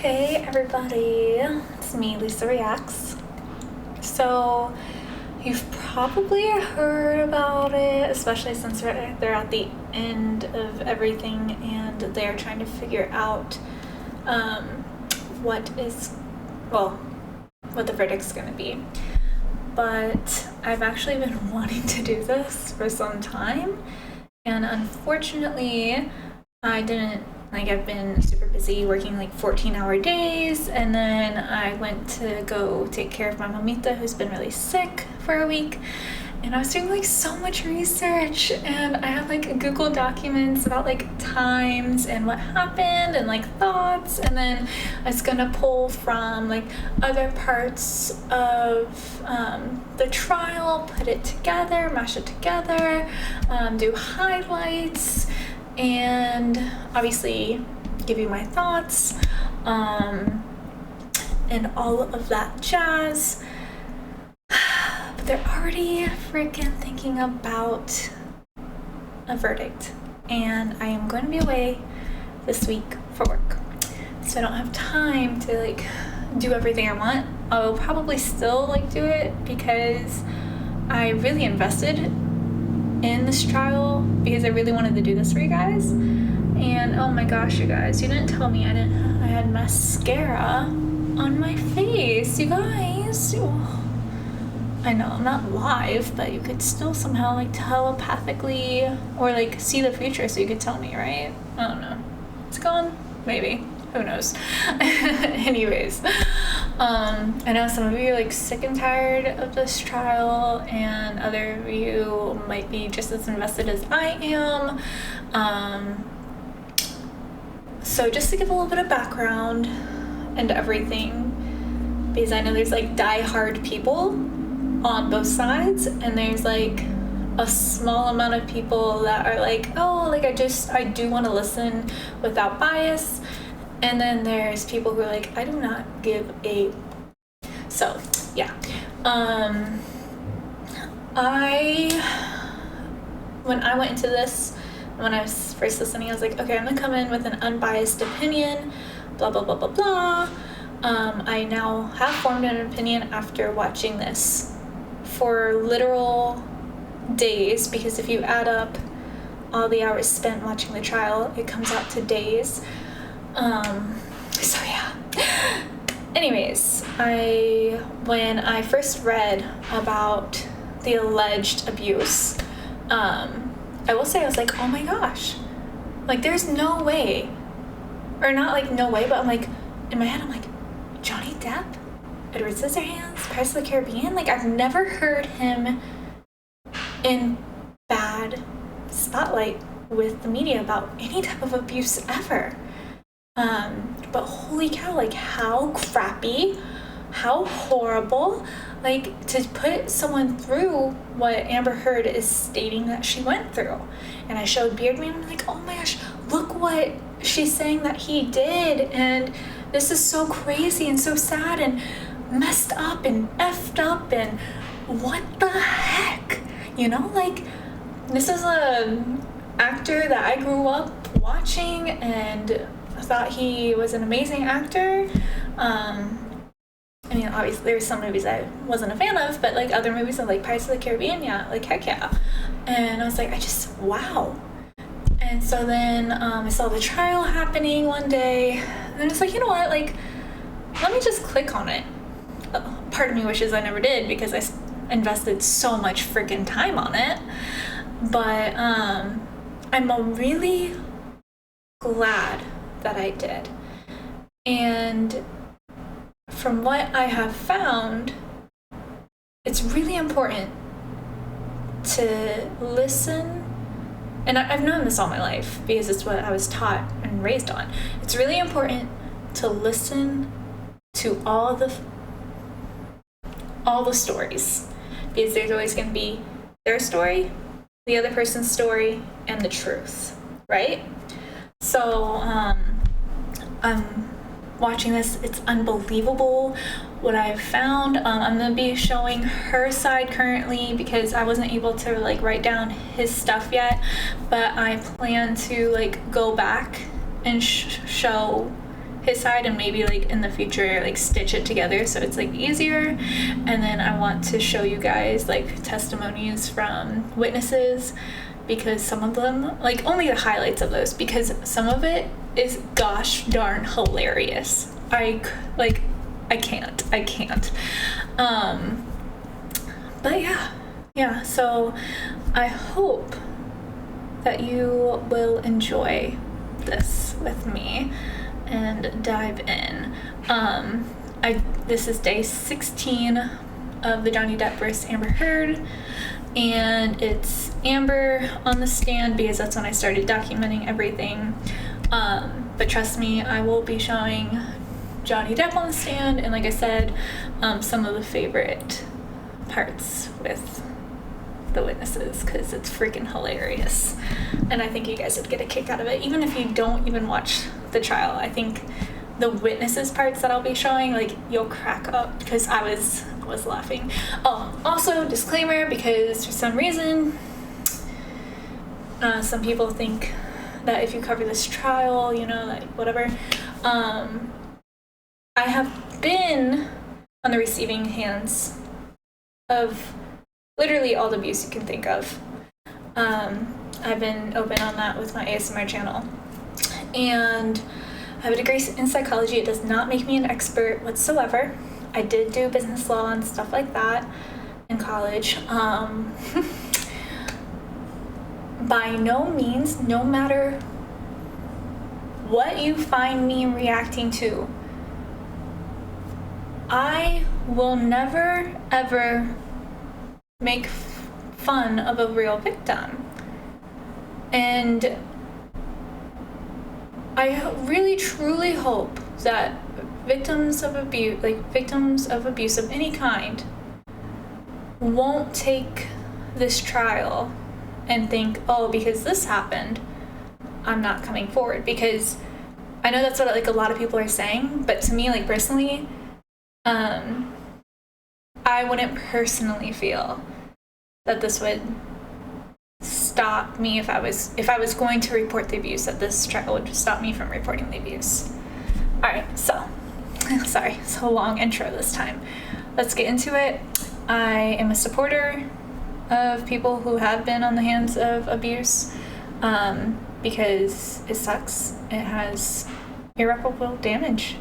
Hey everybody, it's me, Lisa Reacts. So, you've probably heard about it, especially since they're at the end of everything and they're trying to figure out what the verdict's gonna be. But I've actually been wanting to do this for some time, and unfortunately, I've been super busy working 14-hour days, and then I went to go take care of my mamita who's been really sick for a week, and I was doing so much research, and I have Google documents about times and what happened and thoughts, and then I was gonna pull from other parts of the trial, put it together, mash it together, do highlights, and obviously give you my thoughts and all of that jazz. But they're already freaking thinking about a verdict, and I am going to be away this week for work, so I don't have time to do everything I want. I'll probably still do it because I really invested in this trial because I really wanted to do this for you guys. And oh my gosh, you guys, you didn't tell me I had mascara on my face, you guys. Oh, I know I'm not live, but you could still somehow telepathically or see the future, so you could tell me, right? I don't know. It's gone? Maybe. Who knows? Anyways, I know some of you are sick and tired of this trial, and other of you might be just as invested as I am. So just to give a little bit of background and everything, because I know there's die-hard people on both sides, and there's a small amount of people that are I do want to listen without bias. And then there's people who are I do not give a... So, yeah. When I went into this, when I was first listening, I was okay, I'm going to come in with an unbiased opinion, blah, blah, blah, blah, blah. I now have formed an opinion after watching this for literal days, because if you add up all the hours spent watching the trial, it comes out to days. So yeah. Anyways, when I first read about the alleged abuse, I will say I was oh my gosh, there's no way, or not no way, but I'm in my head I'm Johnny Depp, Edward Scissorhands, Pirates of the Caribbean, I've never heard him in bad spotlight with the media about any type of abuse ever. But holy cow, how crappy, how horrible, to put someone through what Amber Heard is stating that she went through. And I showed Beardman, and I'm oh my gosh, look what she's saying that he did, and this is so crazy and so sad and messed up and effed up, and what the heck, this is a actor that I grew up watching, and I thought he was an amazing actor. Obviously there's some movies I wasn't a fan of, but other movies of Pirates of the Caribbean, yeah, heck yeah. And I was wow. And so then I saw the trial happening one day, and it's you know what, let me just click on it. Part of me wishes I never did, because I invested so much freaking time on it. But I'm really glad that I did. And from what I have found, it's really important to listen, and I've known this all my life because it's what I was taught and raised on. It's really important to listen to all the stories, because there's always going to be their story, the other person's story, and the truth, right? So I'm watching this. It's unbelievable what I've found. I'm going to be showing her side currently because I wasn't able to write down his stuff yet, but I plan to go back and show his side and maybe like in the future like stitch it together so it's like easier. And then I want to show you guys like testimonies from witnesses, because some of them, like only the highlights of those, because some of it is gosh darn hilarious. I can't. But yeah, so I hope that you will enjoy this with me and dive in. This is day 16 of the Johnny Depp versus Amber Heard, and it's Amber on the stand because that's when I started documenting everything. But trust me, I will be showing Johnny Depp on the stand, and like I said, some of the favorite parts with the witnesses, because it's freaking hilarious, and I think you guys would get a kick out of it, even if you don't even watch the trial. I think the witnesses parts that I'll be showing, like, you'll crack up, because I was laughing. Oh, also disclaimer, because for some reason some people think that if you cover this trial, you know, like whatever, I have been on the receiving hands of literally all the abuse you can think of. I've been open on that with my ASMR channel. And I have a degree in psychology. It does not make me an expert whatsoever. I did do business law and stuff like that in college. By no means, no matter what you find me reacting to, I will never, ever make fun of a real victim. And I really, truly hope that victims of abuse of any kind won't take this trial and think, oh, because this happened, I'm not coming forward. Because I know that's what like a lot of people are saying, but to me, like personally, I wouldn't personally feel that this would stop me if I was going to report the abuse, that this trial would stop me from reporting the abuse. All right, so sorry, so long intro this time. Let's get into it. I am a supporter of people who have been on the hands of abuse, because it sucks. It has irreparable damage,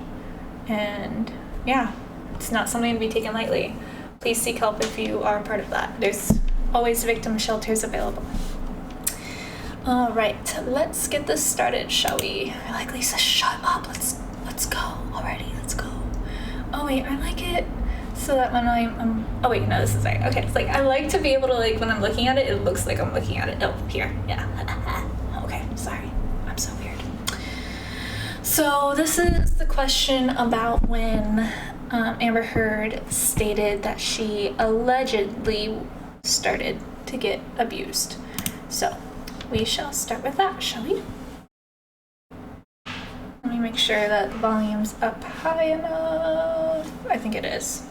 and yeah, it's not something to be taken lightly. Please seek help if you are a part of that. There's always victim shelters available. All right, let's get this started, shall we? I like, Lisa, shut up. Let's go already. Let's go. Oh wait, I like it so that when I'm oh wait, no, this is right. Okay, it's like I like to be able to, like, when I'm looking at it, it looks like I'm looking at it. Oh, here, yeah. Okay, sorry, I'm so weird. So this is the question about when Amber Heard stated that she allegedly started to get abused. So we shall start with that, shall we? Let me make sure that the volume's up high enough. I think it is.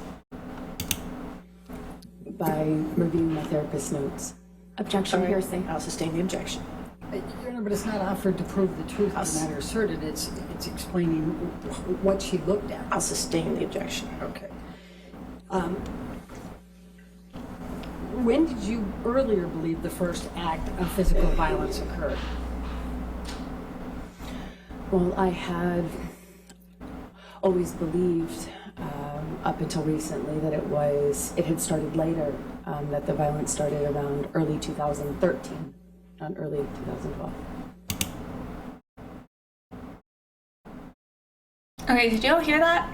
By reviewing my therapist's notes. Objection, hearsay. I'll sustain the objection. Your Honor, but it's not offered to prove the truth of the matter asserted. It's explaining what she looked at. I'll sustain the objection. Okay. When did you earlier believe the first act of physical violence occurred? Well, I had always believed, up until recently, that it had started later, that the violence started around early 2013, not early 2012. Okay, did y'all hear that?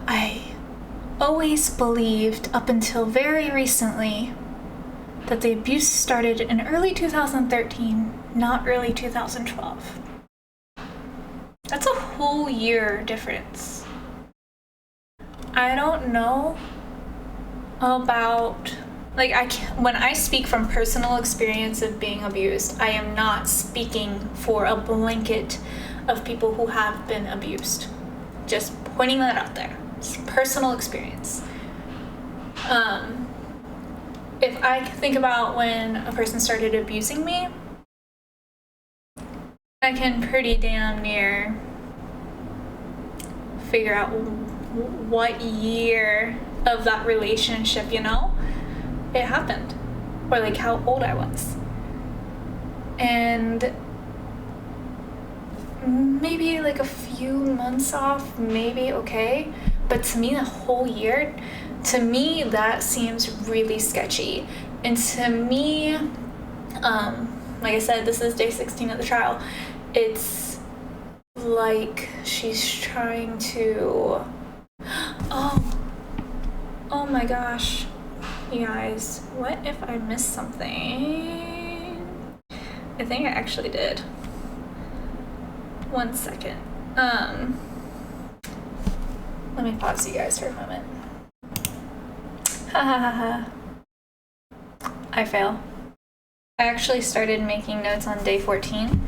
I always believed, up until very recently, that the abuse started in early 2013, not early 2012. That's a whole year difference. I don't know about, like, when I speak from personal experience of being abused, I am not speaking for a blanket of people who have been abused. Just pointing that out there. It's personal experience. If I think about when a person started abusing me, I can pretty damn near figure out what year of that relationship, you know, it happened, or like how old I was. And maybe like a few months off, maybe okay, but to me, the whole year, to me, that seems really sketchy. And to me, like I said, this is day 16 of the trial. It's like she's trying to, oh my gosh, you guys, what if I missed something? I think I actually did. 1 second. Let me pause you guys for a moment. Ha ha ha ha. I fail. I actually started making notes on day 14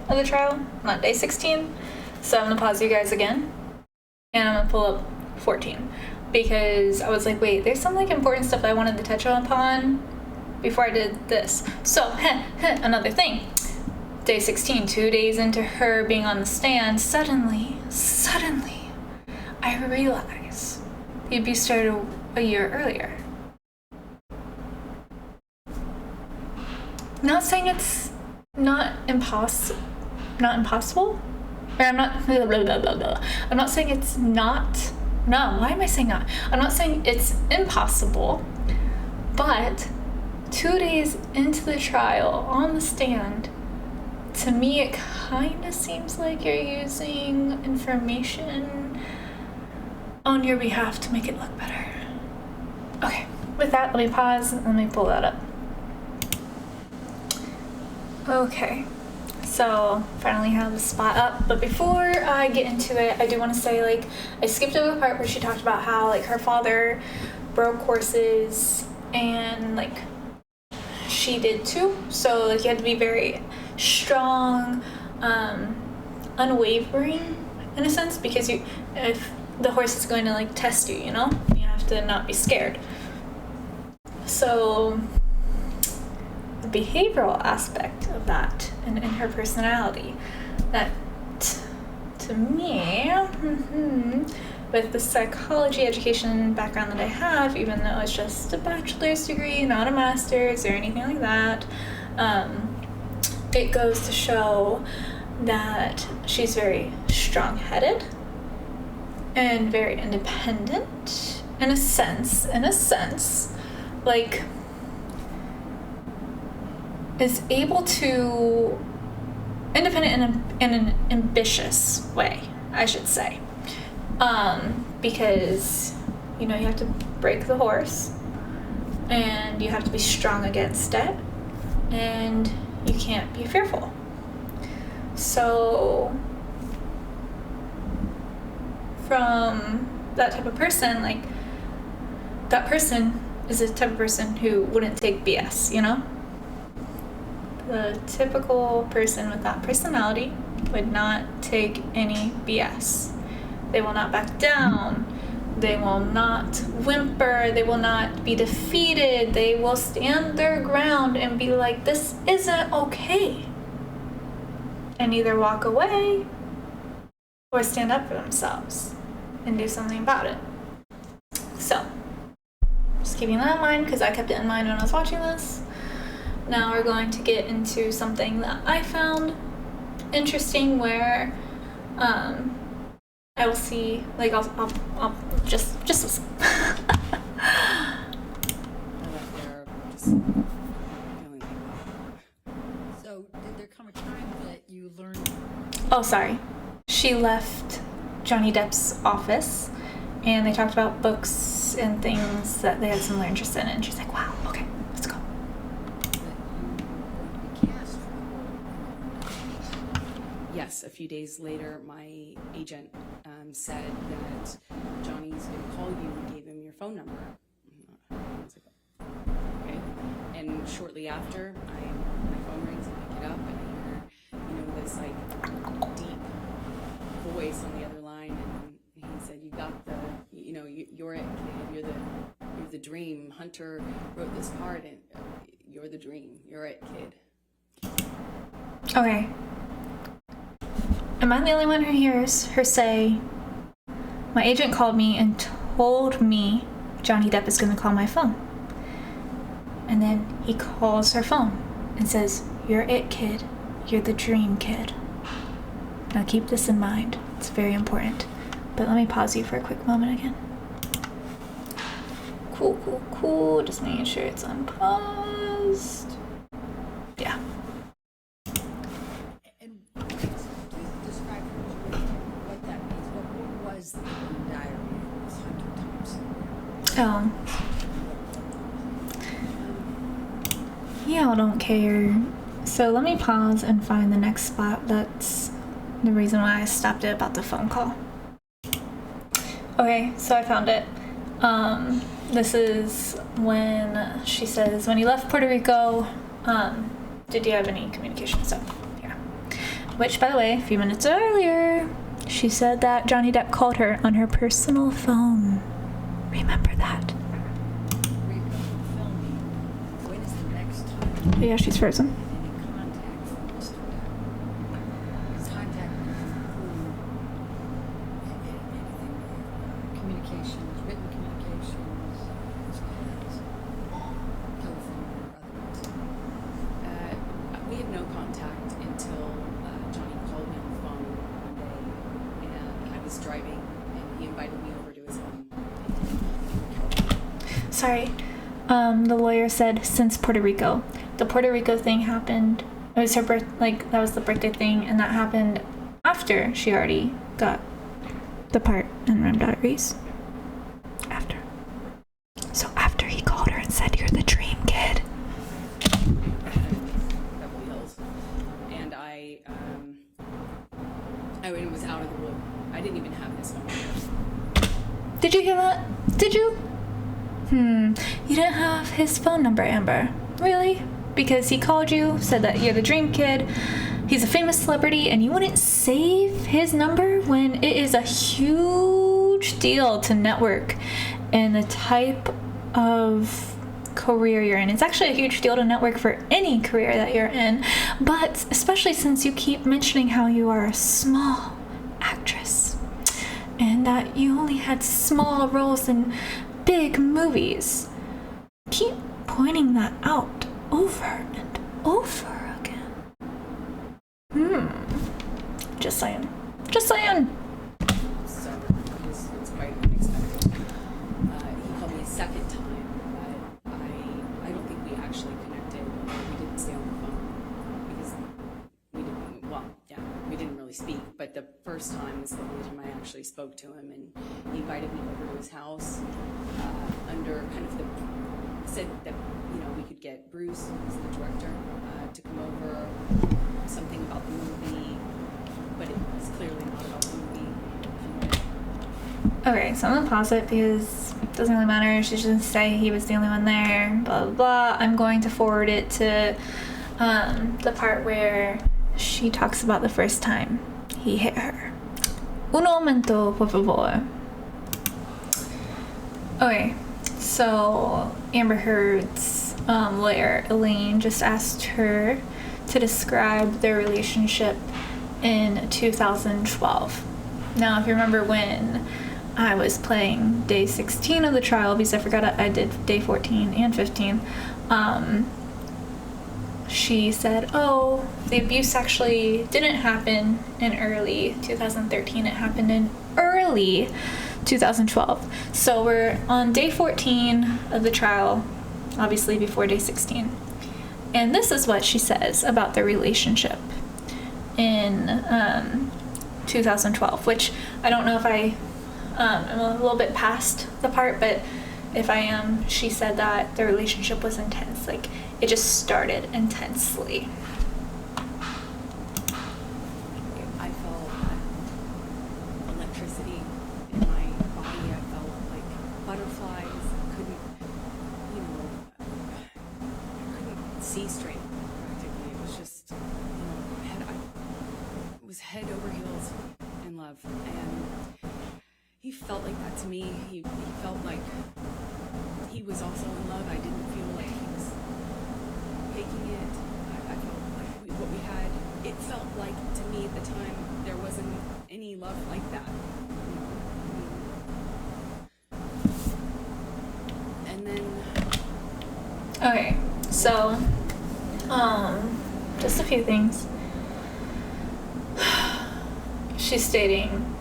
of the trial, not day 16. So I'm gonna pause you guys again, and I'm gonna pull up 14 because I was like, wait, there's some like important stuff I wanted to touch upon before I did this. So another thing. Day 16, 2 days into her being on the stand, suddenly, I realize the abuse started a year earlier. Not saying it's not impossible. Or I'm not blah, blah, blah, blah, blah. I'm not saying it's not. No, why am I saying not? I'm not saying it's impossible, but 2 days into the trial on the stand, to me, it kind of seems like you're using information on your behalf to make it look better. Okay, with that, let me pause and let me pull that up. Okay, so finally have the spot up, but before I get into it, I do want to say, like, I skipped over the part where she talked about how, like, her father broke horses and, like, she did too, so, like, you had to be very strong, unwavering in a sense, because if the horse is going to like test you, you know, you have to not be scared. So the behavioral aspect of that and in her personality, that to me, with the psychology education background that I have, even though it's just a bachelor's degree, not a master's or anything like that, it goes to show that she's very strong-headed and very independent in a sense, like is able to independent in an ambitious way, I should say, because you know you have to break the horse and you have to be strong against it and you can't be fearful. So from that type of person, like that person is the type of person who wouldn't take BS, you know? The typical person with that personality would not take any BS. They will not back down. They will not whimper. They will not be defeated. They will stand their ground and be like, this isn't okay. And either walk away or stand up for themselves and do something about it. So, just keeping that in mind, because I kept it in mind when I was watching this. Now we're going to get into something that I found interesting where I will see, like, I'll just listen. So, did there come a time that you learned? Oh, sorry. She left Johnny Depp's office, and they talked about books and things that they had similar interest in, and she's like, wow, okay, let's go. Yes, a few days later, my agent said that Johnny's going to call you and gave him your phone number. I was like, okay. And shortly after, my phone rings, I pick it up, and I hear, this like deep voice on the other line, and he said, "You got the, you're it, kid. You're the dream. Hunter wrote this part, and you're the dream. You're it, kid." Okay. am I the only one who hears her say, my agent called me and told me Johnny Depp is going to call my phone. And then he calls her phone and says, you're it, kid. You're the dream kid. Now keep this in mind. It's very important. But let me pause you for a quick moment again. Cool. Just making sure it's unpaused. Yeah. And please describe what that means. What was the diary of Hunter Thompson? Y'all don't care. So let me pause and find the next spot. That's the reason why I stopped it about the phone call. Okay, so I found it. This is when she says, when you left Puerto Rico, did you have any communication? So, yeah. Which, by the way, a few minutes earlier, she said that Johnny Depp called her on her personal phone. Remember that. When is the next time Yeah, she's frozen. any contact from Mr. Depp? His contact include anything, communications, written communications, as well as telephone or otherwise. We had no contact until Johnny called me on the phone one day, and I was driving, and he invited me over to his home. Sorry. The lawyer said since Puerto Rico. The Puerto Rico thing happened. It was her that was the birthday thing, and that happened after she already got the part in Rim Diaries. After. So after he called her and said, "You're the dream kid." Beverly Hills, and I was out of the blue. I didn't even have his phone number. Did you hear that? Did you? You didn't have his phone number, Amber. Really? Because he called you, said that you're the dream kid, he's a famous celebrity, and you wouldn't save his number when it is a huge deal to network and the type of career you're in. It's actually a huge deal to network for any career that you're in, but especially since you keep mentioning how you are a small actress and that you only had small roles in big movies. Keep pointing that out over and over again. Just saying. So it was quite unexpected. He called me a second time, but I don't think we actually connected. We didn't stay on the phone because we didn't really speak. But the first time was the only time I actually spoke to him, and he invited me over to his house under kind of said that we could get Bruce, who's the director, to come over. Something about the movie, but it was clearly not about the movie. Okay, so I'm gonna pause it because it doesn't really matter. She's just gonna say he was the only one there, blah, blah, blah. I'm going to forward it to the part where she talks about the first time he hit her. Un momento, por favor. Okay, so Amber Heard's lawyer, Elaine, just asked her to describe their relationship in 2012. Now, if you remember when I was playing day 16 of the trial, because I forgot I did day 14 and 15, she said, oh, the abuse actually didn't happen in early 2013. It happened in early 2012. So we're on day 14 of the trial, obviously before day 16. And this is what she says about their relationship in 2012, which I don't know if I'm a little bit past the part, but if I am, she said that their relationship was intense. Like, it just started intensely. I felt electricity in my body. I felt like butterflies. I couldn't see straight practically. It was just, I was head over heels in love. And he felt like that to me. He felt like he was also in love. I didn't feel like he was faking it. I felt like what we had it felt like, to me at the time, there wasn't any love like that. And then... Okay, so, just a few things. She's stating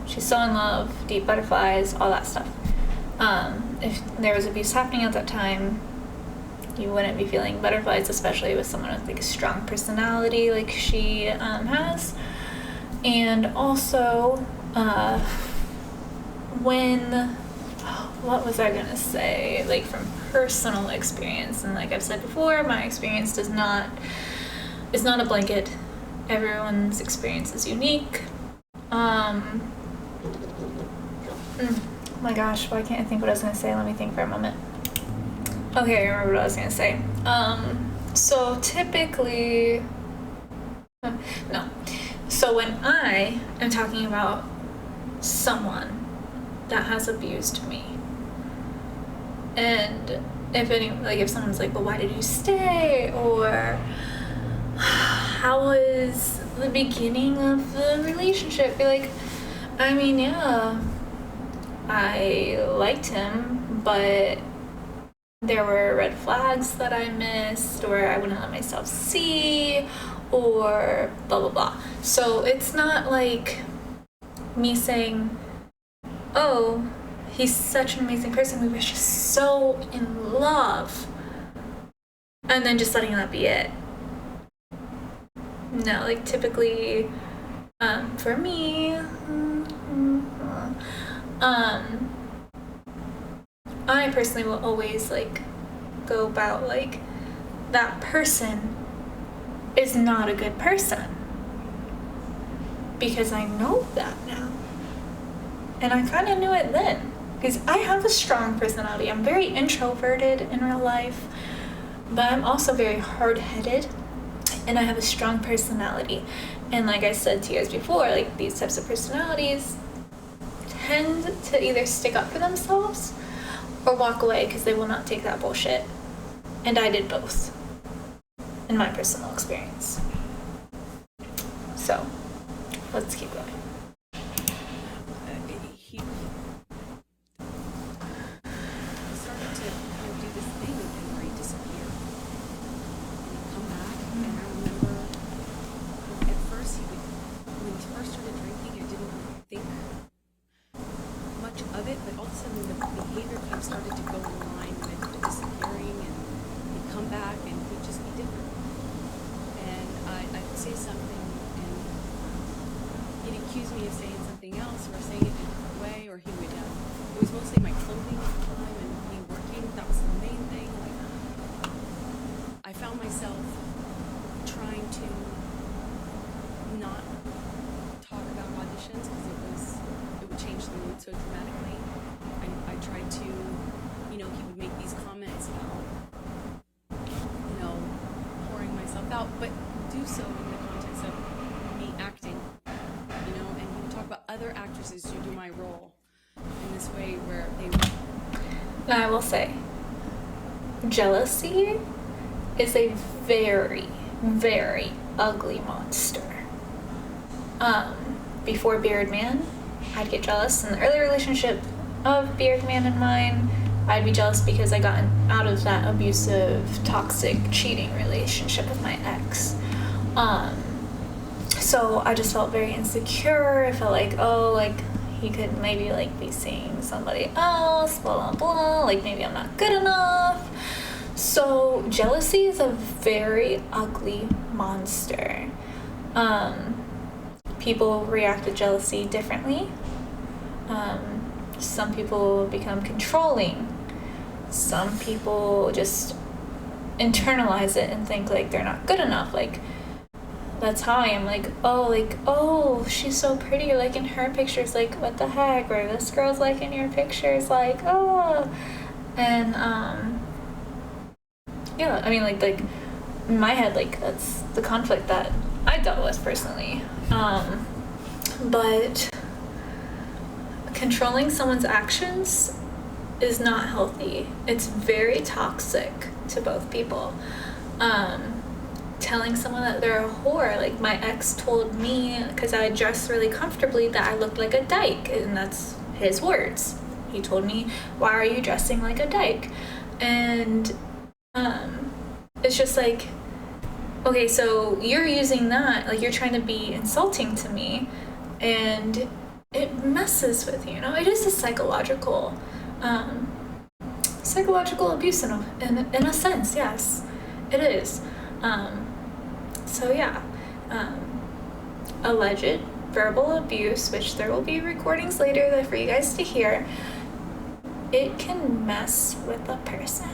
she's so in love, deep butterflies, all that stuff. If there was abuse happening at that time, you wouldn't be feeling butterflies, especially with someone with like a strong personality like she has. And also, what was I gonna say? Like, from personal experience, and like I've said before, my experience is not a blanket. Everyone's experience is unique. Oh my gosh, why can't I think what I was gonna say? Let me think for a moment. Okay, I remember what I was gonna say. So typically, no. So when I am talking about someone that has abused me, and if someone's like, well, why did you stay? Or how was the beginning of the relationship? Be like, I mean, yeah, I liked him, but there were red flags that I missed, or I wouldn't let myself see, or blah, blah, blah. So it's not like me saying, oh, he's such an amazing person, we were just so in love, and then just letting that be it. No, like, typically, for me, I personally will always, like, go about, like, that person is not a good person. Because I know that now. And I kind of knew it then. Because I have a strong personality. I'm very introverted in real life. But I'm also very hard-headed. And I have a strong personality. And like I said to you guys before, like, these types of personalities tend to either stick up for themselves or walk away because they will not take that bullshit. And I did both in my personal experience. So, let's keep going. He started to do this thing with him where he disappeared. And he'd come back, and I remember at first when he first started drinking, I didn't really think much of it, but all of a sudden the behavior kind of started to go in line with the disappearing, and he'd come back and he'd just be different. And I'd say something and he'd accuse me of saying something else or saying it in a different way, or he would, it was mostly my clothing at the time and me working, that was the main thing. Like, I found myself trying to not talk about auditions because it would change the mood so dramatically. I tried to, he would make these comments about, pouring myself out, but do so in the context of me acting, and he would talk about other actresses who do my role in this way where they would... Now, I will say, jealousy is a very, very ugly monster. Before Beard Man, I'd get jealous. In the early relationship of Beard Man and mine, I'd be jealous because I got out of that abusive, toxic, cheating relationship with my ex. So I just felt very insecure. I felt like, he could maybe, be seeing somebody else, blah, blah, blah. Maybe I'm not good enough. So jealousy is a very ugly monster. People react to jealousy differently. Some people become controlling. Some people just internalize it and think they're not good enough. That's how I am. Oh, she's so pretty. In her pictures, what the heck? Or this girl's in your pictures, oh. And yeah, I mean, in my head, that's the conflict that I dealt with personally. But controlling someone's actions is not healthy. It's very toxic to both people. telling someone that they're a whore. Like, my ex told me, because I dressed really comfortably, that I looked like a dyke, and that's his words. He told me, why are you dressing like a dyke? And it's just like, okay, so you're using that, like, you're trying to be insulting to me, and it messes with you, you know? It is a psychological abuse in a sense, yes, it is. So yeah, alleged verbal abuse, which there will be recordings later for you guys to hear, it can mess with a person.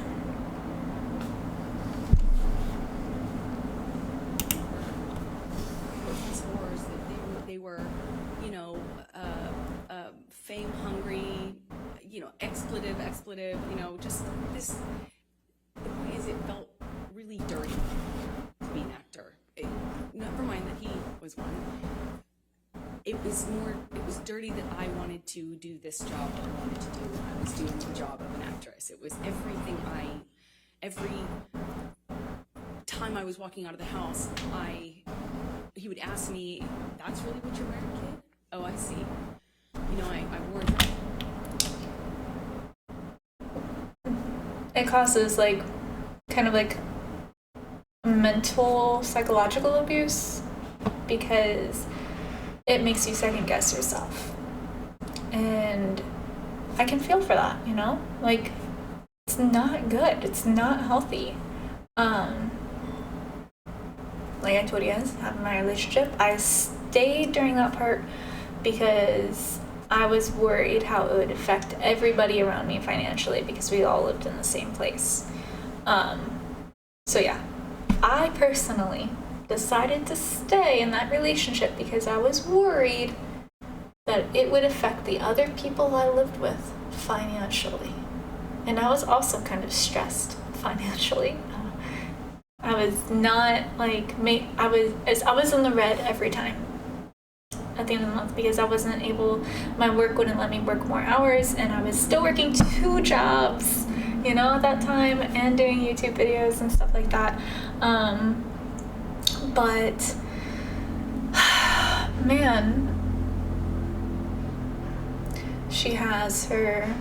These whores, they were, you know, fame hungry, you know, expletive, you know, just this. The point is, it felt really dirty to be an actor. Never mind that he was one. It was dirty that I wanted to do this job that I wanted to do when I was doing the job of an actress. It was every time I was walking out of the house, he would ask me, "That's really what you're wearing, kid? Oh, I see. You know, I wore it." It causes, like, kind of like mental, psychological abuse, because it makes you second guess yourself. And I can feel for that, you know? Like, it's not good. It's not healthy. Like I told you guys, having my relationship, I stayed during that part because I was worried how it would affect everybody around me financially, because we all lived in the same place. So yeah, I personally decided to stay in that relationship because I was worried that it would affect the other people I lived with financially. And I was also kind of stressed financially. I was not like, I was in the red every time at the end of the month, because I wasn't able, my work wouldn't let me work more hours, and I was still working 2 jobs, you know, at that time, and doing YouTube videos and stuff like that. But man, she has her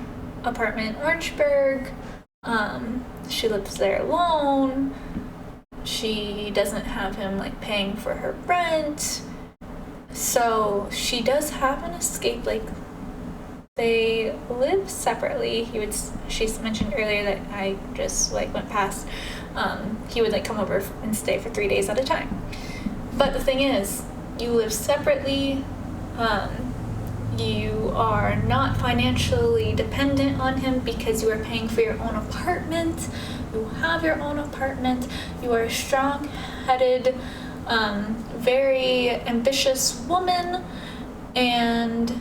apartment in Orangeburg. She lives there alone. She doesn't have him, like, paying for her rent. So she does have an escape. Like, they live separately. She mentioned earlier that I just, like, went past. He would, like, come over and stay for 3 days at a time. But the thing is, you live separately. You are not financially dependent on him because you are paying for your own apartment. You have your own apartment. You are a strong-headed, very ambitious woman, and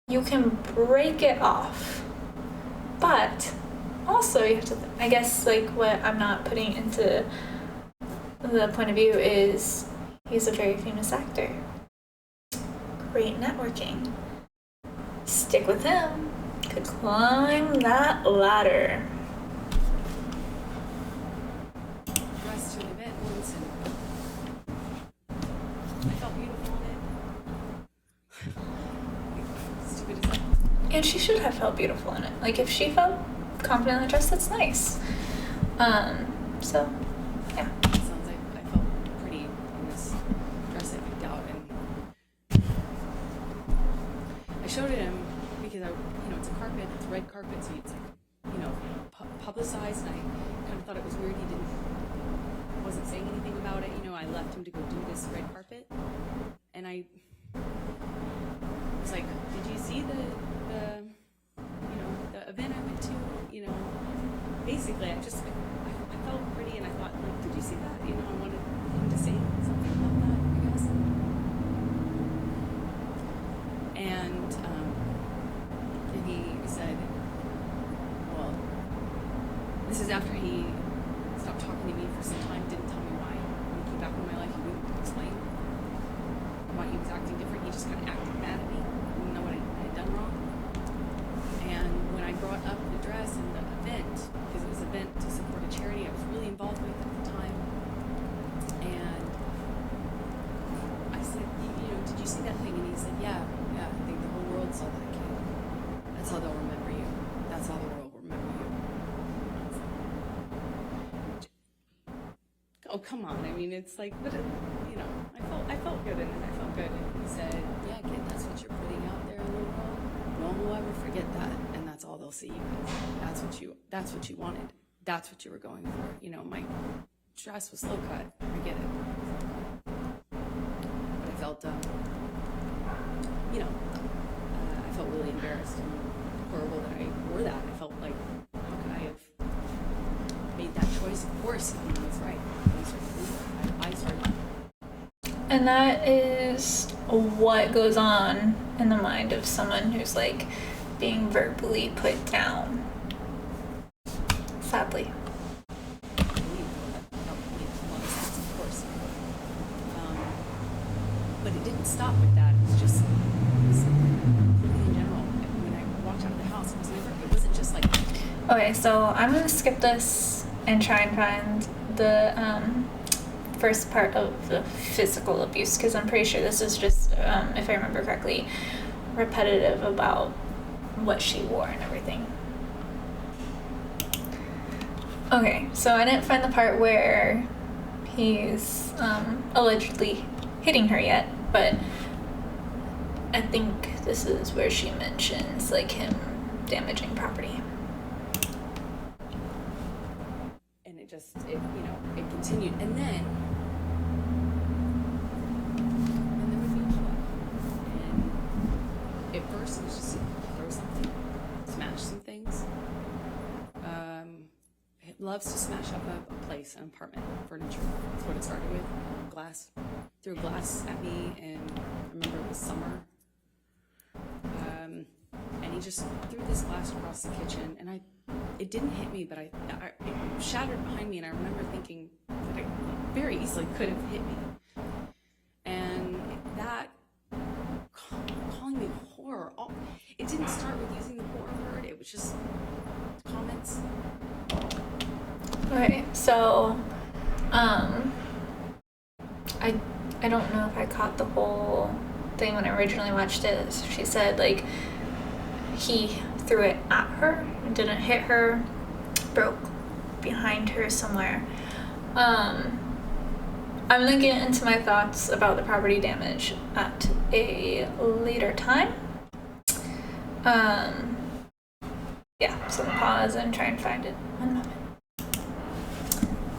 you can break it off. But also, you have to, I guess, like, what I'm not putting into the point of view is he's a very famous actor. Great networking. Stick with him. Could climb that ladder. Dressed to an event once, and I felt beautiful in it. Stupid as that. And she should have felt beautiful in it. Like, if she felt confident in the dress, that's nice. So, yeah. Sounds like I felt pretty in this dress I picked out, and I showed it him because it's a carpet, it's a red carpet, so it's like, publicized, and I kind of thought it was weird he wasn't saying anything about it. I left him to go do this red carpet, and I was like, did you see the event I went to? Basically, I felt pretty, and I thought, like, did you see that? I wanted him to say something about that, I guess. And he said, well, this is after he stopped talking to me for some time, didn't tell me why. When he came back in my life, he wouldn't explain why he was acting different. He just kind of acted mad at me. I didn't know what I had done wrong. And when I brought up the dress and the event, because it was an event to support a charity I was really involved with at the time, he said, yeah, I think the whole world saw that kid. That's how they'll remember you. That's how the world will remember you. Oh, come on. I mean, it's like, but you know, I felt good in it. I felt good. And he said, yeah, kid, that's what you're putting out there in the world. No one will ever forget that, and that's all they'll see you as. That's what you wanted. That's what you were going for. You know, my dress was low cut. I get it. But I felt, I felt really embarrassed and horrible that I wore that. I felt like, how could I have made that choice? Of course, he was right. I started. And that is what goes on in the mind of someone who's like being verbally put down. Sadly. Of course. But it didn't stop with that. It was just completely in general. When I walked out of the house, it wasn't just like. Okay, so I'm gonna skip this and try and find the first part of the physical abuse, because I'm pretty sure this is just, if I remember correctly, repetitive about what she wore and everything. Okay, so I didn't find the part where he's allegedly hitting her yet, but I think this is where she mentions like him damaging property. And it it continued, and then we beat up. And at first it was just throw something, smash some things. It loves to smash up a place, an apartment, furniture. That's what it started with. Glass. Threw glass at me, and I remember it was summer. And he just threw this glass across the kitchen, and it didn't hit me, but it shattered behind me, and I remember thinking that it very easily could have hit me. And that, calling me horror, it didn't start with using the horror word, it was just comments. Okay, so I don't know if I caught the whole thing when I originally watched it. She said like he threw it at her, it didn't hit her, broke behind her somewhere. I'm gonna get into my thoughts about the property damage at a later time. Yeah, so pause and try and find it. 1 moment.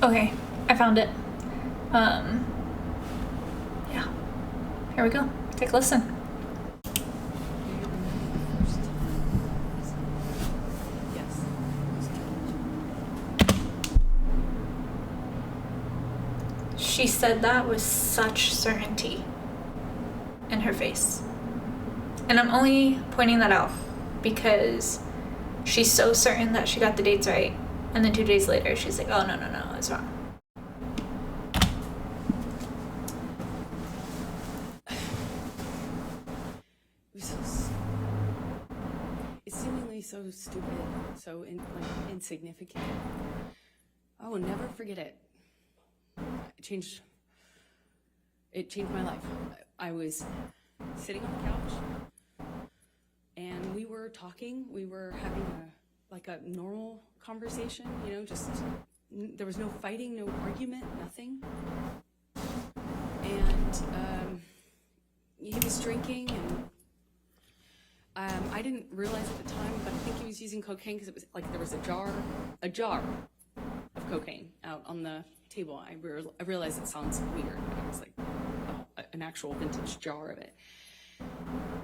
Okay, I found it. Yeah, here we go. Take a listen. Yes. She said that with such certainty in her face. And I'm only pointing that out because she's so certain that she got the dates right. And then 2 days later, she's like, oh, no, it's wrong. It's seemingly so stupid, so insignificant. I will never forget it. It changed my life. I was sitting on the couch, and we were talking. We were having a normal conversation, just there was no fighting, no argument, nothing. And he was drinking, and I didn't realize at the time, but I think he was using cocaine because it was like there was a jar of cocaine out on the table. I realized it sounds weird, but it was like an actual vintage jar of it.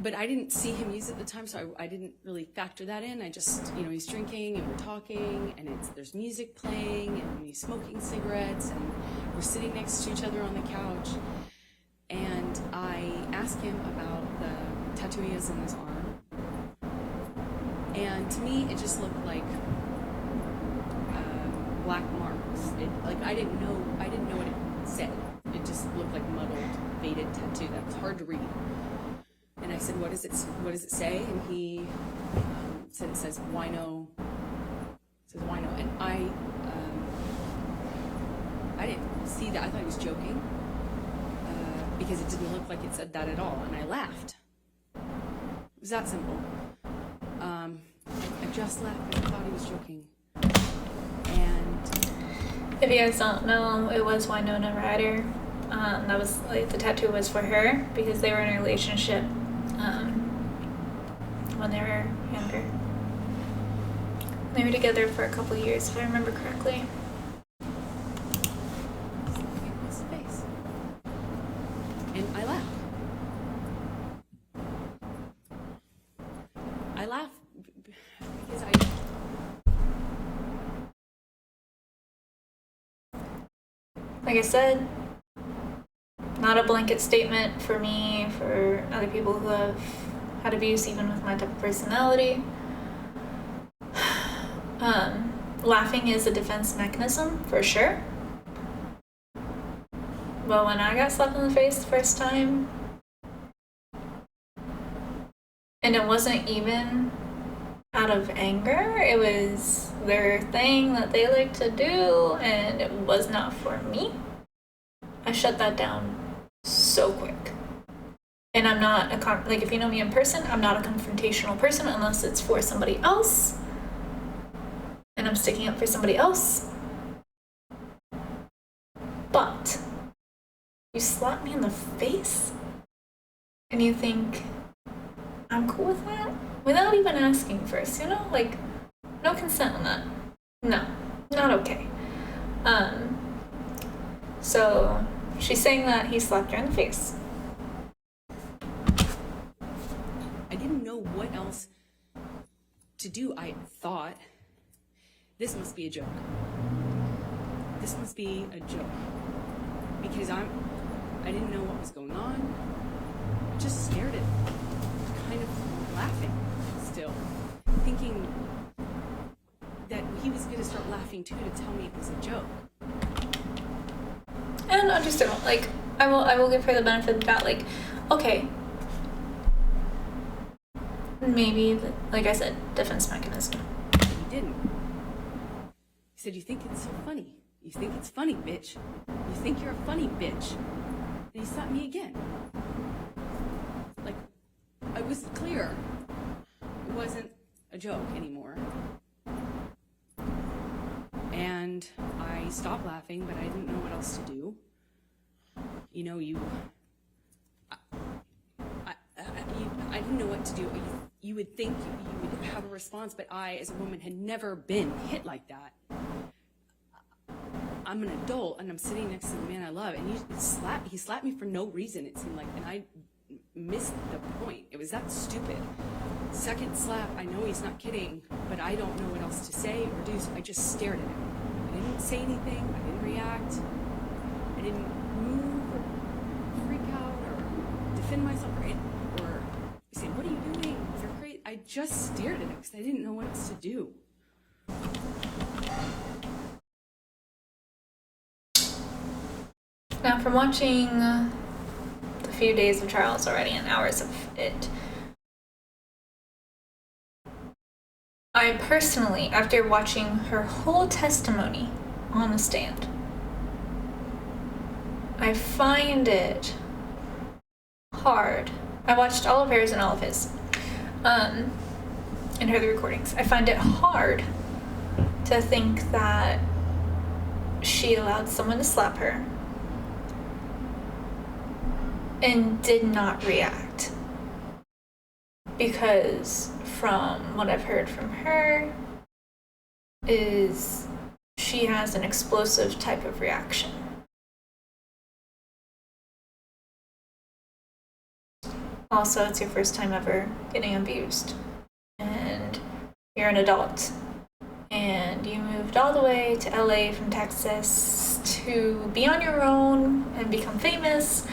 But I didn't see him use it at the time, so I didn't really factor that in. I just, he's drinking and we're talking, and there's music playing, and he's smoking cigarettes, and we're sitting next to each other on the couch. And I asked him about the tattoo he has on his arm. And to me, it just looked like black marks. I didn't know what it said. It just looked like muddled, faded tattoo that was hard to read. And I said, what does it say? And he said it says wino. It says wino. And I didn't see that. I thought he was joking. because it didn't look like it said that at all, and I laughed. It was that simple. I just laughed and I thought he was joking. And If you guys don't know, it was Winona Ryder. That was like the tattoo was for her because they were in a relationship when they were younger. They were together for a couple of years, if I remember correctly. what's the face? And I laughed. I laughed because Like I said, not a blanket statement for me, for other people who have had abuse, even with my type of personality. Laughing is a defense mechanism, for sure. But when I got slapped in the face the first time, and it wasn't even out of anger, it was their thing that they like to do, and it was not for me, I shut that down so quick. And I'm not like, if you know me in person, I'm not a confrontational person unless it's for somebody else and I'm sticking up for somebody else. But you slap me in the face and you think I'm cool with that without even asking first, you know? Like, no consent on that. No, not okay. So she's saying that he slapped her in the face. I didn't know what else to do. I thought, this must be a joke. This must be a joke. Because I didn't know what was going on. I just stared at him, kind of laughing still, thinking that he was going to start laughing too to tell me it was a joke. And understandable. Like, I will give her the benefit of the doubt. Like, okay, maybe, like I said, defense mechanism. But he didn't. He said, "You think it's so funny? You think it's funny, bitch? You think you're a funny bitch?" And he slapped me again. Like, I was clear. It wasn't a joke anymore. And I stopped laughing, but I didn't know what else to do. You know, I didn't know what to do. You would think you would have a response, but I, as a woman, had never been hit like that. I'm an adult, and I'm sitting next to the man I love, and he slapped me for no reason, it seemed like, and I missed the point. It was that stupid. Second slap, I know he's not kidding, but I don't know what else to say or do, so I just stared at him. I didn't say anything, I didn't react, I didn't move or freak out or defend myself or say, "What are you doing? You're great." I just stared at him because I didn't know what else to do. Now, from watching the few days of trials already and hours of it, I personally, after watching her whole testimony on the stand, I find it hard. I watched all of hers and all of his, and heard the recordings. I find it hard to think that she allowed someone to slap her and did not react. Because from what I've heard from her is she has an explosive type of reaction. Also, it's your first time ever getting abused, and you're an adult, and you moved all the way to LA from Texas to be on your own and become famous.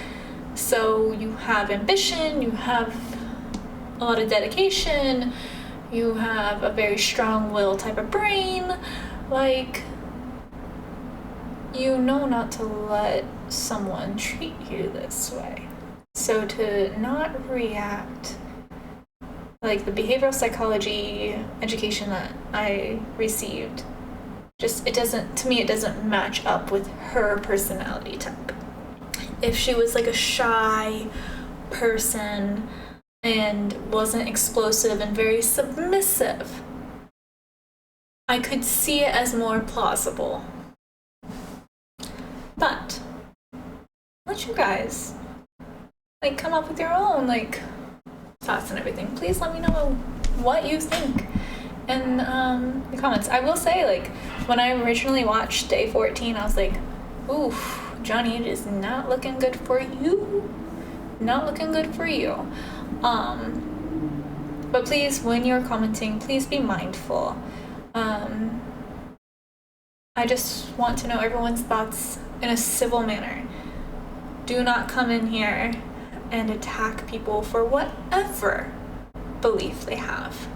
So you have ambition, you have a lot of dedication, you have a very strong-willed type of brain. Like, you know not to let someone treat you this way. So to not react, like the behavioral psychology education that I received, just, it doesn't, to me, it doesn't match up with her personality type. if she was like a shy person and wasn't explosive and very submissive, I could see it as more plausible. But let you guys like come up with your own like thoughts and everything. Please let me know what you think in the comments. I will say, like, when I originally watched day 14, I was like, oof, Johnny, it is not looking good for you. Not looking good for you. But please, when you're commenting, please be mindful. I just want to know everyone's thoughts in a civil manner. Do not come in here and attack people for whatever belief they have,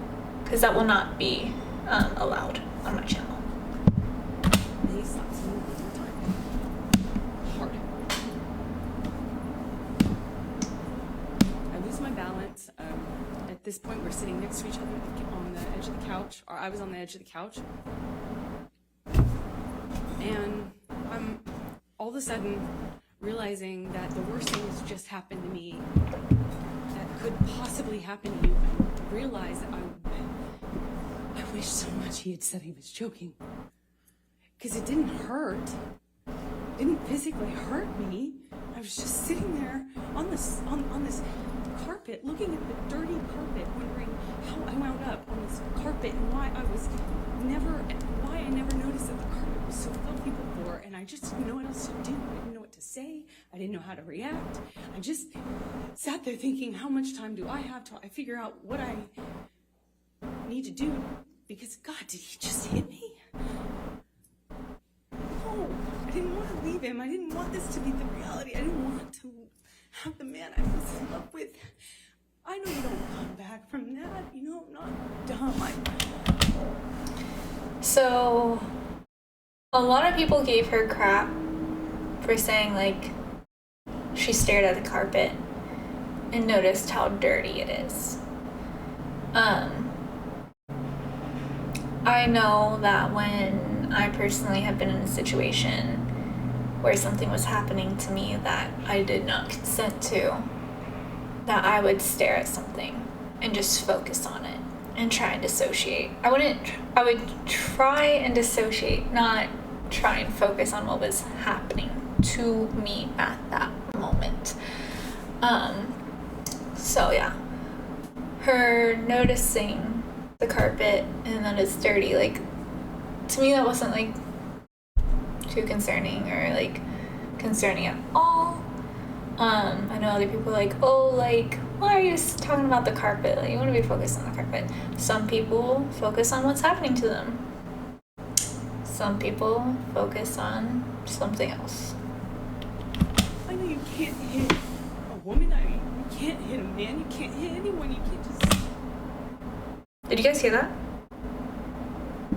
because that will not be allowed on my channel. These thoughts move all the time. Hard. I lose my balance. At this point, we're sitting next to each other on the edge of the couch, or I was on the edge of the couch. And I'm all of a sudden realizing that the worst thing has just happened to me that could possibly happen to you. I realized that I wish so much he had said he was joking. Because it didn't hurt. It didn't physically hurt me. I was just sitting there on this carpet, looking at the dirty carpet, wondering how I wound up on this carpet and why I never noticed that the carpet was so filthy before, and I just didn't know what else to do. I didn't know what to say. I didn't know how to react. I just sat there thinking, how much time do I have till I figure out what I need to do? Because, God, did he just hit me? No, I didn't want to leave him. I didn't want this to be the reality. I didn't want to have the man I was in love with. I know you don't come back from that. You know, I'm not dumb. So, a lot of people gave her crap for saying, like, she stared at the carpet and noticed how dirty it is. I know that when I personally have been in a situation where something was happening to me that I did not consent to, that I would stare at something and just focus on it and try and dissociate. I would try and dissociate, not try and focus on what was happening to me at that moment. So yeah, her noticing the carpet and that it's dirty, like, to me that wasn't like too concerning or like concerning at all. I know other people are like, oh, like, why are you talking about the carpet? Like, you want to be focused on the carpet. Some people focus on what's happening to them. Some people focus on something else. I know you can't hit a woman. You can't hit a man. You can't hit anyone. You can't just... Did you guys hear that?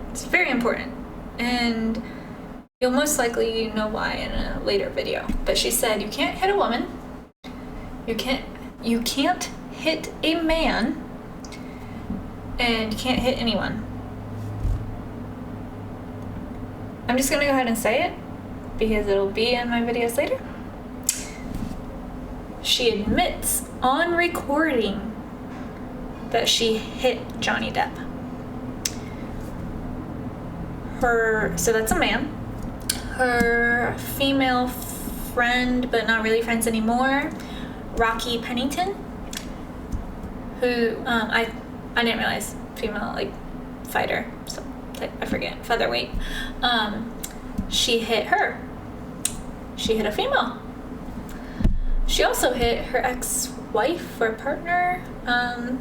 It's very important. And you'll most likely know why in a later video. But she said you can't hit a woman. You can't hit a man. And you can't hit anyone. I'm just gonna go ahead and say it because it'll be in my videos later. She admits on recording that she hit Johnny Depp. So that's a man. Her female friend, but not really friends anymore, Rocky Pennington, who I didn't realize female, like, fighter, so I forget, featherweight. She hit her. She hit a female. She also hit her ex-wife or partner, I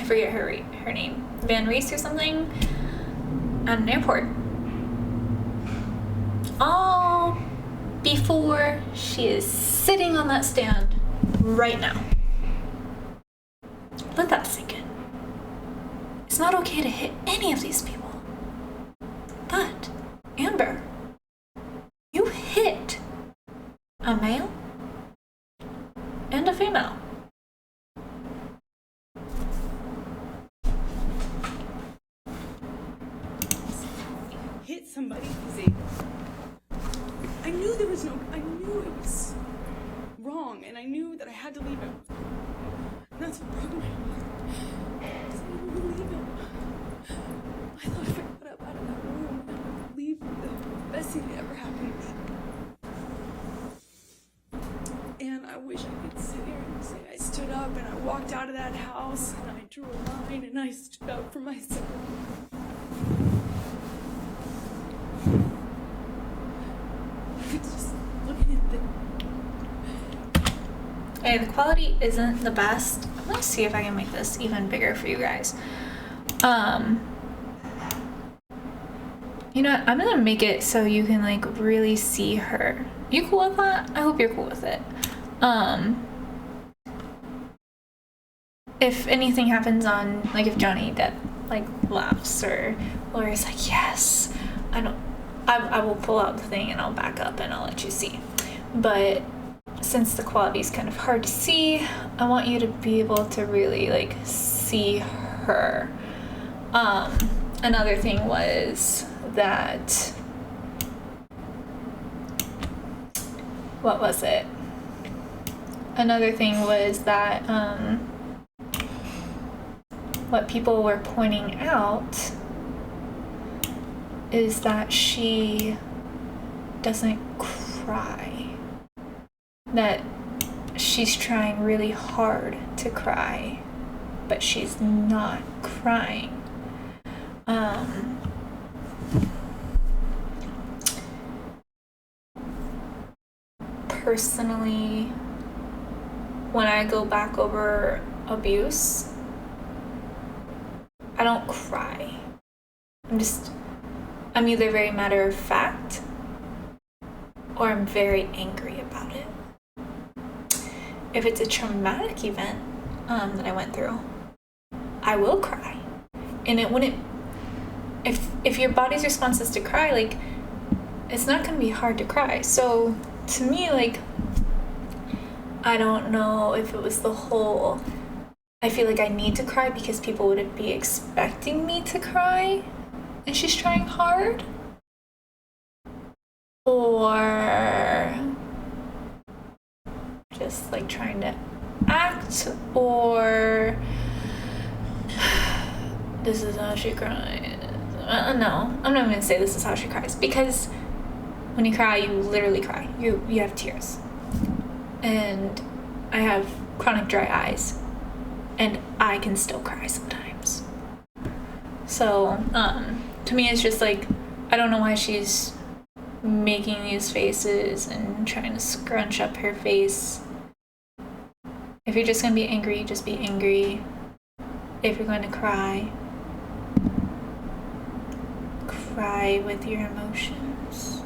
forget her name, Van Reese or something, at an airport. All before she is sitting on that stand right now. Let that sink in. It's not okay to hit any of these people. But, Amber, you hit a male and a female. hit somebody because I knew it was knew that I had to leave him. And that's what broke my heart. Because I didn't want to leave him. I thought if I got up out of that room, I would leave the best thing that ever happened to me. And I wish I could sit here and say I stood up and I walked out of that house and I drew a line and I stood up for myself. It's just looking at Okay, the quality isn't the best. I'm gonna see if I can make this even bigger for you guys. You know what? I'm gonna make it so you can like really see her. You cool with that? I hope you're cool with it. If anything happens on, like if Johnny Depp like laughs or Laura's like, yes, I will pull out the thing and I'll back up and I'll let you see. But since the quality is kind of hard to see, I want you to be able to really like see her. Another thing was that, what was it? Another thing was that, what people were pointing out is that she doesn't cry. That she's trying really hard to cry, but she's not crying. Personally, when I go back over abuse, I don't cry. I'm either very matter of fact or I'm very angry about it. If it's a traumatic event that I went through, I will cry. And it wouldn't, if your body's response is to cry, like, it's not going to be hard to cry. So to me, like, I don't know if it was the whole, I feel like I need to cry because people would be expecting me to cry and she's trying hard, or just like trying to act, or this is how she cries. No, I'm not gonna say this is how she cries, because when you cry, you literally cry. You have tears. And I have chronic dry eyes, and I can still cry sometimes. So, to me, it's just like, I don't know why she's making these faces and trying to scrunch up her face. If you're just gonna be angry, just be angry. If you're going to cry, cry with your emotions.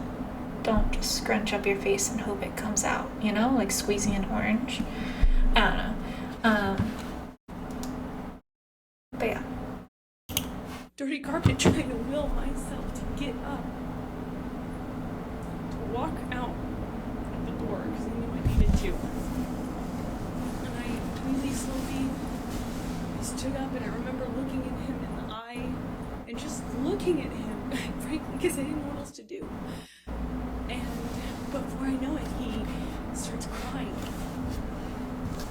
Don't just scrunch up your face and hope it comes out, you know, like squeezing an orange. I don't know. But yeah. dirty carpet trying to will myself to get up, to walk out the door because I knew I needed to. And I really slowly stood up, and I remember looking at him in the eye and just looking at him, frankly, because I didn't know what else to do. And before I know it, he starts crying.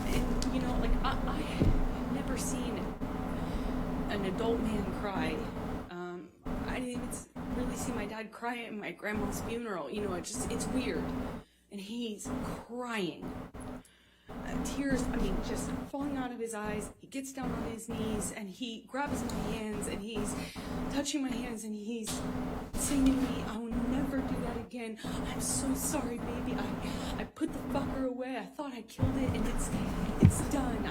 And, you know, like, I had never seen an adult man cry. I didn't even really see my dad cry at my grandma's funeral. You know, it's weird. And he's crying. Tears, I mean, just falling out of his eyes. He gets down on his knees and he grabs my hands and he's touching my hands and he's saying to me, I will never do that again. I'm so sorry, baby. I put the fucker away. I thought I killed it and it's done.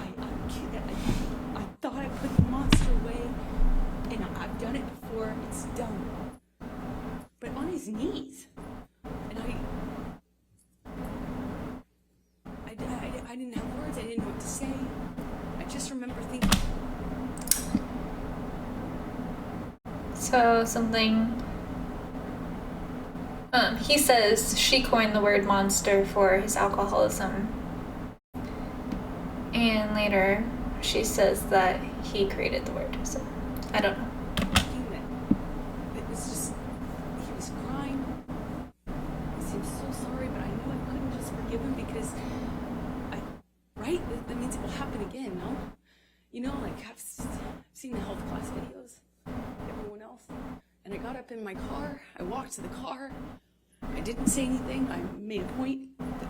I thought I put the monster away and I've done it before. It's done. But on his knees. And I didn't have words. I didn't know what to say. I just remember thinking. So something. He says she coined the word monster for his alcoholism. And later she says that he created the word. So I don't know. It was just, he was crying. He seemed so sorry, but I knew I couldn't just forgive him because right? That means it will happen again, no? You know, like I've seen the health class videos, everyone else. And I got up in my car, I walked to the car, I didn't say anything. I made a point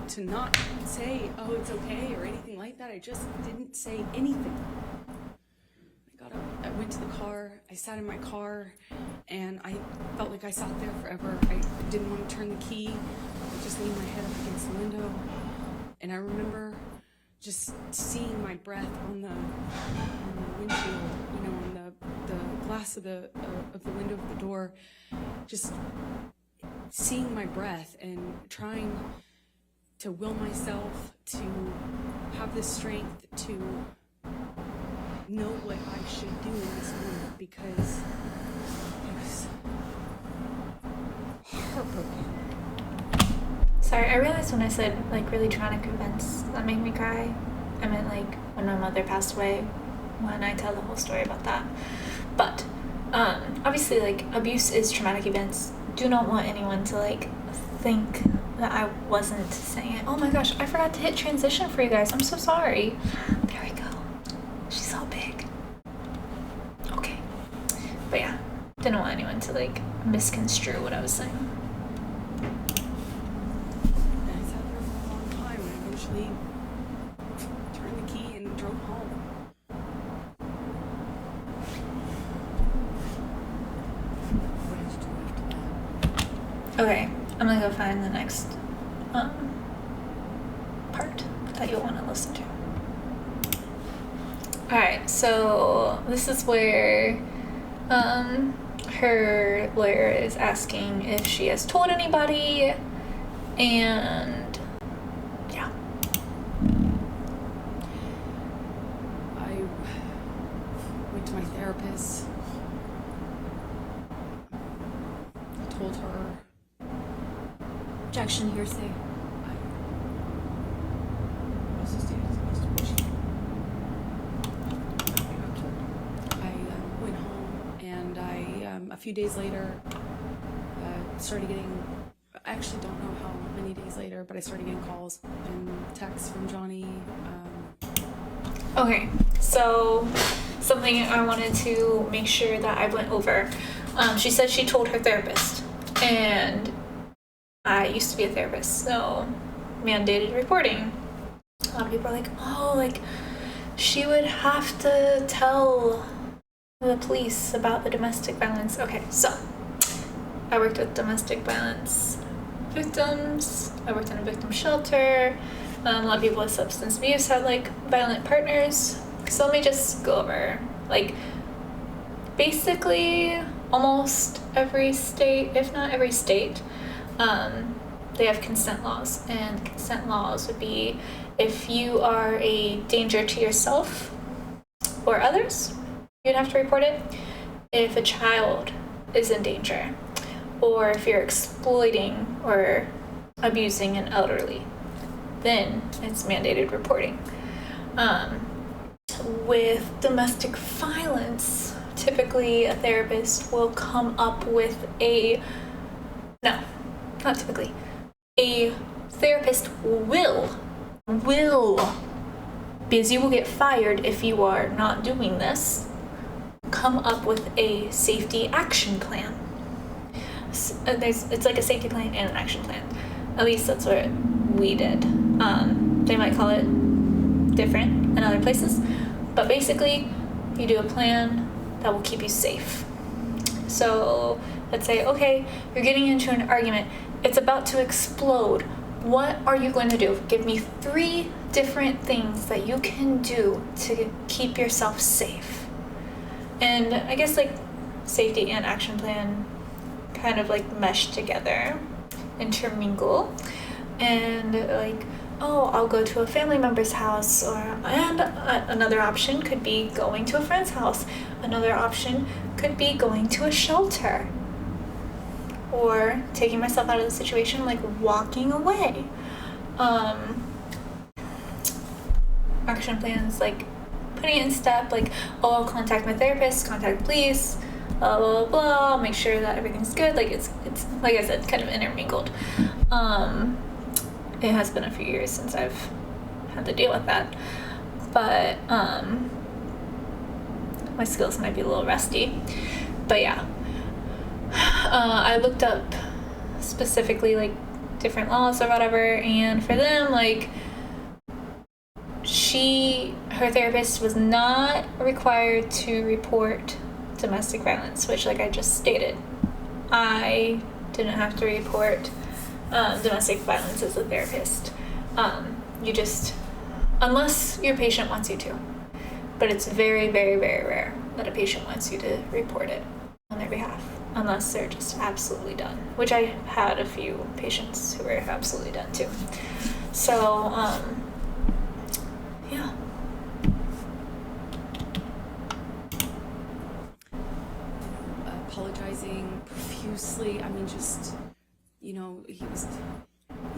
to not say, oh, it's okay, or anything like that. I just didn't say anything. I got up, I went to the car, I sat in my car, and I felt like I sat there forever. I didn't want to turn the key. I just leaned my head up against the window. And I remember just seeing my breath on the windshield, you know, on the glass of the window of the door, just seeing my breath and trying to will myself to have the strength to know what I should do in this moment, because it was heartbroken. Sorry, I realized when I said, like, really traumatic events that made me cry, I meant, like, when my mother passed away, when I tell the whole story about that. But, obviously, like, abuse is traumatic events. Do not want anyone to, like, think that I wasn't saying it. Oh my gosh, I forgot to hit transition for you guys. I'm so sorry. There we go. She's so big. Okay. But yeah, didn't want anyone to, like, misconstrue what I was saying. And I sat there for a long time and eventually turned the key and drove home. What did you do after that? Okay, I'm gonna go find the next part that you'll want to listen to. Alright, so this is where her lawyer is asking if she has told anybody, and yeah. I went to my therapist. I told her. Objection, hearsay. I went home, and a few days later, started getting, I actually don't know how many days later, but I started getting calls and texts from Johnny. Okay, so something I wanted to make sure that I went over. She said she told her therapist, and I used to be a therapist, so mandated reporting. A lot of people are like, oh, like, she would have to tell the police about the domestic violence. Okay, so I worked with domestic violence victims. I worked in a victim shelter. A lot of people with substance abuse had, like, violent partners. So let me just go over, like, basically almost every state, if not every state, they have consent laws, and consent laws would be if you are a danger to yourself or others, you'd have to report it. If a child is in danger, or if you're exploiting or abusing an elderly, then it's mandated reporting. With domestic violence, typically a therapist will come up with not typically. A therapist will, because you will get fired if you are not doing this, come up with a safety action plan. It's like a safety plan and an action plan. At least that's what we did. They might call it different in other places, but basically you do a plan that will keep you safe. So let's say, okay, you're getting into an argument. It's about to explode. What are you going to do? Give me 3 different things that you can do to keep yourself safe. And I guess, like, safety and action plan kind of, like, mesh together, intermingle. And, like, oh, I'll go to a family member's house, and another option could be going to a friend's house. Another option could be going to a shelter, or taking myself out of the situation, like walking away. Action plans, like putting it in step, like, oh, I'll contact my therapist, contact the police, blah, blah, blah, make sure that everything's good. Like, it's like I said, kind of intermingled. It has been a few years since I've had to deal with that. But my skills might be a little rusty. But yeah, I looked up specifically like different laws or whatever, and for them, like, her therapist was not required to report domestic violence, which, like I just stated, I didn't have to report domestic violence as a therapist. You just, unless your patient wants you to, but it's very, very, very rare that a patient wants you to report it on their behalf, unless they're just absolutely done, which I had a few patients who were absolutely done too. So, yeah. Apologizing profusely. I mean, just, you know, he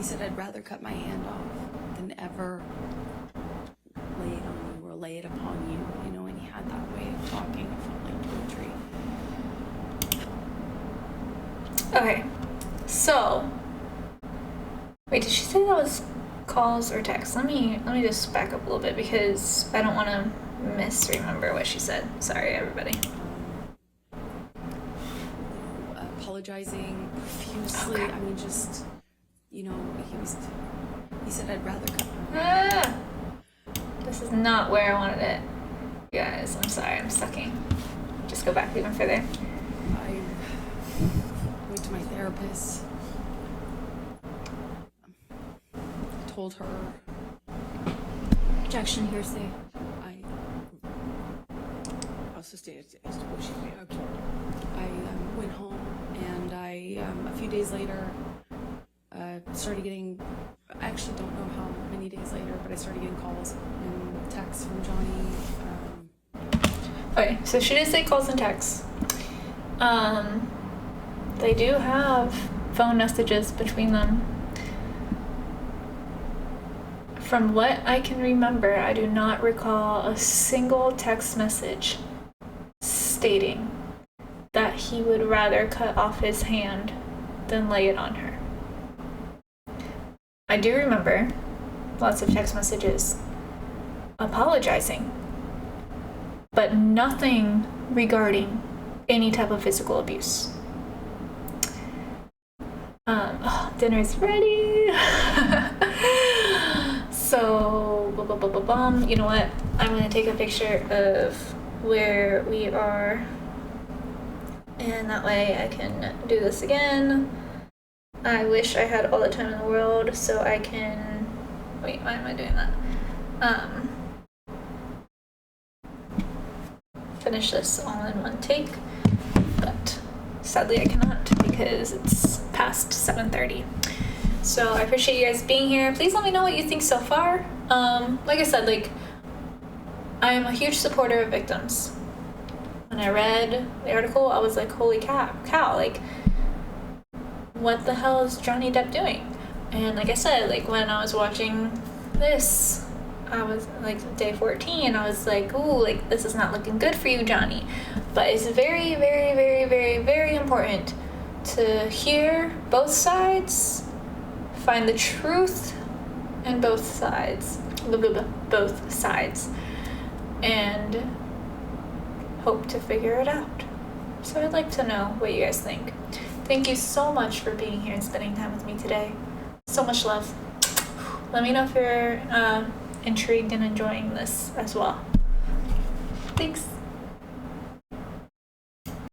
said, I'd rather cut my hand off than ever lay it on you or lay it upon you, you know, and he had that way of talking. It felt like poetry. Okay, so, wait, did she say that was calls or texts? Let me just back up a little bit because I don't want to misremember what she said. Sorry, everybody. Apologizing profusely. Okay. I mean, just, you know, he said, I'd rather cut my hand. This is not where I wanted it. You guys, I'm sorry, I'm sucking. Just go back even further. I went to my therapist. Told her Objection, hearsay. I'll sustain it as to what she made. Okay. I went home and a few days later, started getting, I actually don't know how many days later, but I started getting calls and texts from Johnny. Okay, so she did say calls and texts. They do have phone messages between them. From what I can remember, I do not recall a single text message stating that he would rather cut off his hand than lay it on her. I do remember lots of text messages apologizing, but nothing regarding any type of physical abuse. Dinner's ready. So, you know what? I'm going to take a picture of where we are, and that way I can do this again. I wish I had all the time in the world so I can... Wait, why am I doing that? Finish this all in one take, but sadly I cannot because it's past 7:30. So I appreciate you guys being here. Please let me know what you think so far. Like I said, like, I am a huge supporter of victims. When I read the article, I was like, holy cow, like, what the hell is Johnny Depp doing? And like I said, like, when I was watching this, I was like, day 14, I was like, ooh, like, this is not looking good for you, Johnny. But it's very, very, very, very, very important to hear both sides, find the truth in both sides, and hope to figure it out. So I'd like to know what you guys think. Thank you so much for being here and spending time with me today. So much love. Let me know if you're intrigued and enjoying this as well.